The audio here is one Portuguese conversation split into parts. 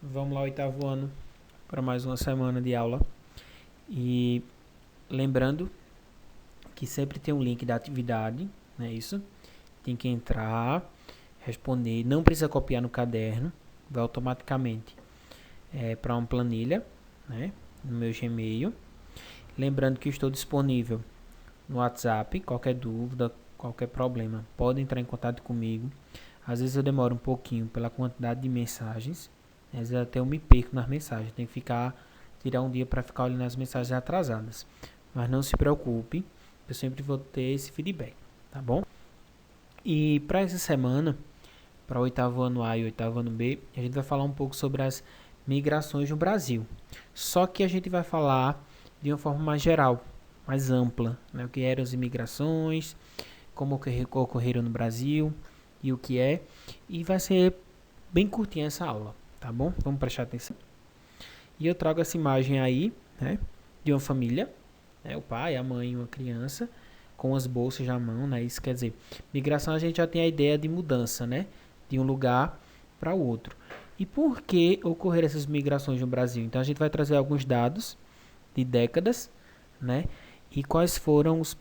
Vamos lá, oitavo ano, para mais uma semana de aula. E lembrando que sempre tem um link da atividade, não é isso? Tem que entrar, responder, não precisa copiar no caderno, vai automaticamente para uma planilha, né? No meu Gmail. Lembrando que estou disponível no WhatsApp, qualquer dúvida, qualquer problema, pode entrar em contato comigo. Às vezes eu demoro um pouquinho pela quantidade de mensagens, às vezes até eu me perco nas mensagens, tem que tirar um dia para ficar olhando as mensagens atrasadas. Mas não se preocupe, eu sempre vou ter esse feedback, tá bom? E para essa semana, para o oitavo ano A e oitavo ano B, a gente vai falar um pouco sobre as migrações no Brasil. Só que a gente vai falar de uma forma mais geral, mais ampla, né? O que eram as imigrações, como ocorreram no Brasil e o que é. E vai ser bem curtinha essa aula, tá bom? Vamos prestar atenção. E eu trago essa imagem aí, né, de uma família, né, o pai, a mãe e uma criança, com as bolsas na mão, né? Isso quer dizer, migração a gente já tem a ideia de mudança, né? De um lugar para o outro. E por que ocorreram essas migrações no Brasil? Então a gente vai trazer alguns dados de décadas, né? E quais foram os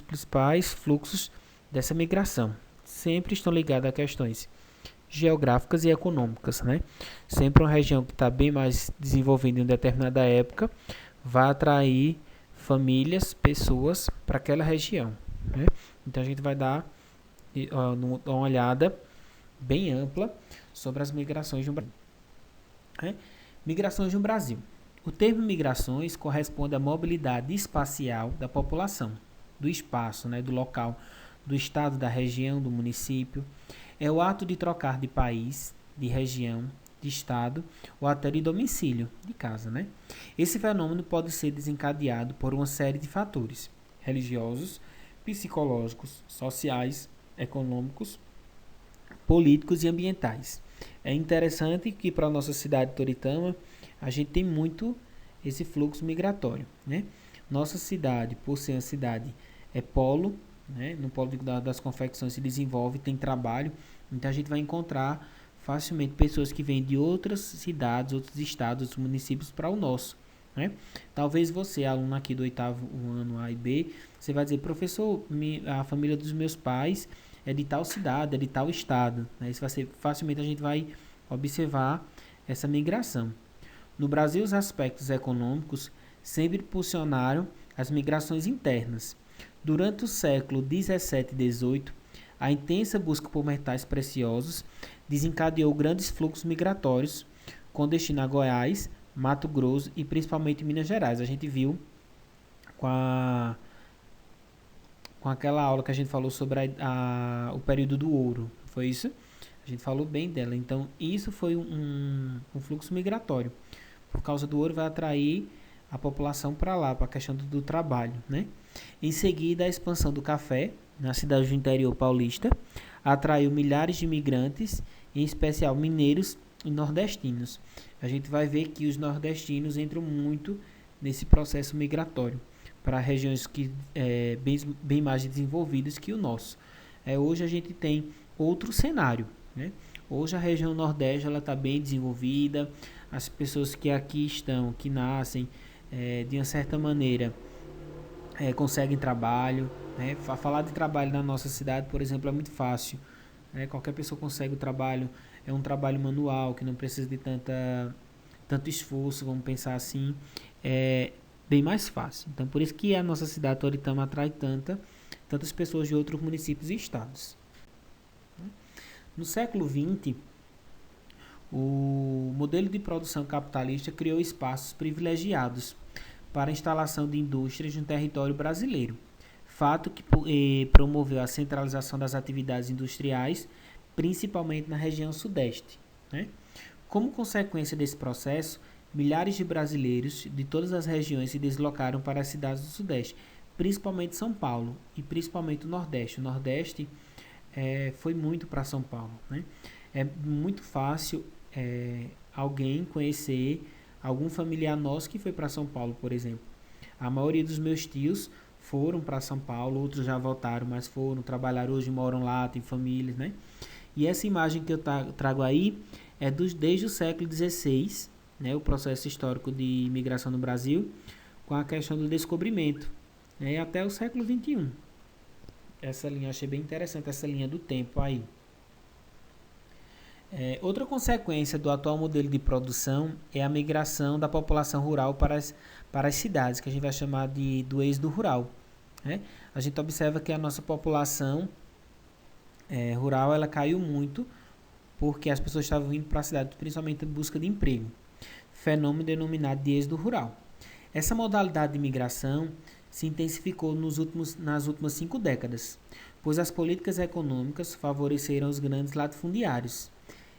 principais fluxos dessa migração. Sempre estão ligados a questões geográficas e econômicas, né? Sempre uma região que está bem mais desenvolvida em determinada época vai atrair famílias, pessoas para aquela região, né? Então a gente vai dar uma olhada bem ampla sobre as migrações no Brasil. Né? Migrações no Brasil. O termo migrações corresponde à mobilidade espacial da população, do espaço, né, do local, do estado, da região, do município. É o ato de trocar de país, de região, de estado ou até de domicílio, de casa, né? Esse fenômeno pode ser desencadeado por uma série de fatores religiosos, psicológicos, sociais, econômicos, políticos e ambientais. É interessante que para a nossa cidade de Toritama a gente tem muito esse fluxo migratório, né? Nossa cidade, por ser uma cidade, é polo, né? No polo das confecções se desenvolve, tem trabalho, então a gente vai encontrar facilmente pessoas que vêm de outras cidades, outros estados, outros municípios para o nosso, né? Talvez você, aluno aqui do oitavo ano A e B, você vai dizer, professor, a família dos meus pais é de tal cidade, é de tal estado, né? Isso vai ser, facilmente a gente vai observar essa migração. No Brasil, os aspectos econômicos sempre impulsionaram as migrações internas. Durante o século 17 e 18, a intensa busca por metais preciosos desencadeou grandes fluxos migratórios com destino a Goiás, Mato Grosso e principalmente Minas Gerais. A gente viu com, com aquela aula que a gente falou sobre o período do ouro. Foi isso? A gente falou bem dela. Então, isso foi um fluxo migratório. Por causa do ouro, vai atrair a população para lá, para a questão do trabalho, né? Em seguida, a expansão do café na cidade do interior paulista atraiu milhares de imigrantes, em especial mineiros e nordestinos. A gente vai ver que os nordestinos entram muito nesse processo migratório para regiões que bem mais desenvolvidas que o nosso. Hoje a gente tem outro cenário, né? Hoje a região Nordeste ela está bem desenvolvida, as pessoas que aqui estão, que nascem, de uma certa maneira, conseguem trabalho. Né? Falar de trabalho na nossa cidade, por exemplo, é muito fácil. Né? Qualquer pessoa consegue o trabalho, é um trabalho manual, que não precisa de tanto esforço, vamos pensar assim, é bem mais fácil. Então, por isso que a nossa cidade, Toritama, atrai tantas pessoas de outros municípios e estados. No século XX, o modelo de produção capitalista criou espaços privilegiados para a instalação de indústrias no território brasileiro, fato que promoveu a centralização das atividades industriais, principalmente na região sudeste. Né? Como consequência desse processo, milhares de brasileiros de todas as regiões se deslocaram para as cidades do sudeste, principalmente São Paulo e principalmente o Nordeste. O Nordeste foi muito para São Paulo. Né? É muito fácil alguém conhecer algum familiar nosso que foi para São Paulo, por exemplo. A maioria dos meus tios foram para São Paulo, outros já voltaram, mas foram trabalhar hoje, moram lá, tem famílias, né? E essa imagem que eu trago aí desde o século XVI, né, o processo histórico de imigração no Brasil, com a questão do descobrimento, né, até o século XXI. Essa linha, achei bem interessante, essa linha do tempo aí. Outra consequência do atual modelo de produção é a migração da população rural para as cidades, que a gente vai chamar do êxodo rural. Né? A gente observa que a nossa população rural ela caiu muito porque as pessoas estavam vindo para a cidade, principalmente em busca de emprego. Fenômeno denominado de êxodo rural. Essa modalidade de migração se intensificou nas últimas 5 décadas, pois as políticas econômicas favoreceram os grandes latifundiários,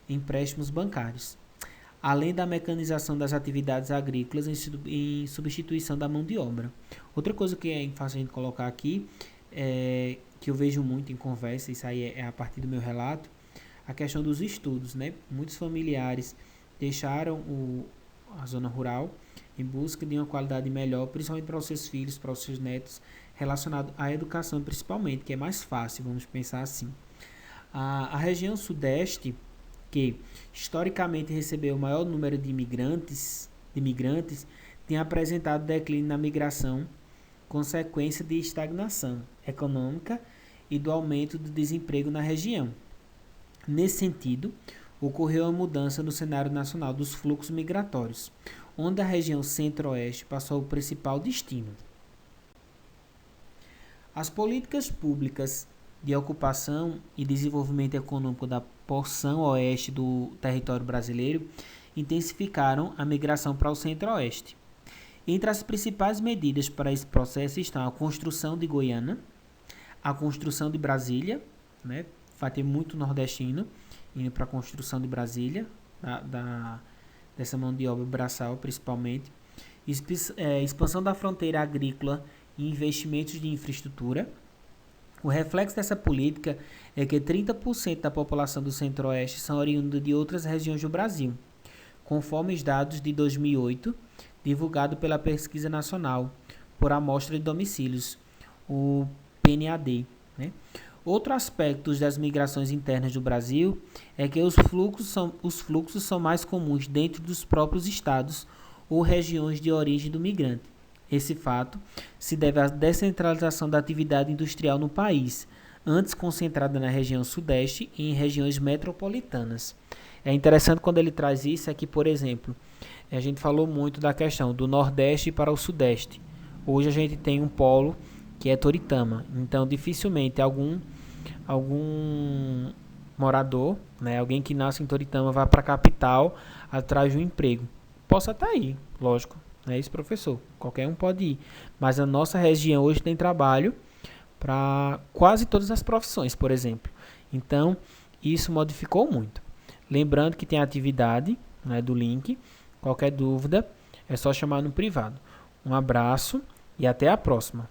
empréstimos bancários, além da mecanização das atividades agrícolas em substituição da mão de obra. Outra coisa que é fácil a gente colocar aqui, que eu vejo muito em conversa, isso aí é a partir do meu relato, a questão dos estudos, né? Muitos familiares deixaram a zona rural em busca de uma qualidade melhor, principalmente para os seus filhos, para os seus netos, relacionado à educação principalmente, que é mais fácil, vamos pensar assim. A região sudeste, que historicamente recebeu o maior número de imigrantes, tem apresentado declínio na migração, consequência de estagnação econômica e do aumento do desemprego na região. Nesse sentido, ocorreu uma mudança no cenário nacional dos fluxos migratórios, onde a região centro-oeste passou o principal destino. As políticas públicas de ocupação e desenvolvimento econômico da porção oeste do território brasileiro intensificaram a migração para o centro-oeste. Entre as principais medidas para esse processo estão a construção de Goiânia, a construção de Brasília, né? Vai ter muito nordestino indo para a construção de Brasília, dessa mão de obra braçal principalmente, expansão da fronteira agrícola e investimentos de infraestrutura. O reflexo dessa política é que 30% da população do Centro-Oeste são oriundos de outras regiões do Brasil, conforme os dados de 2008, divulgado pela Pesquisa Nacional por Amostra de Domicílios, o PNAD. Né? Outro aspecto das migrações internas do Brasil é que os fluxos são mais comuns dentro dos próprios estados ou regiões de origem do migrante. Esse fato se deve à descentralização da atividade industrial no país, antes concentrada na região sudeste e em regiões metropolitanas. É interessante quando ele traz isso, é que, por exemplo, a gente falou muito da questão do nordeste para o sudeste. Hoje a gente tem um polo que é Toritama, então dificilmente algum morador, né, alguém que nasce em Toritama vai para a capital atrás de um emprego. Posso até ir, lógico. É isso, professor. Qualquer um pode ir. Mas a nossa região hoje tem trabalho para quase todas as profissões, por exemplo. Então, isso modificou muito. Lembrando que tem a atividade, né, do link. Qualquer dúvida, é só chamar no privado. Um abraço e até a próxima.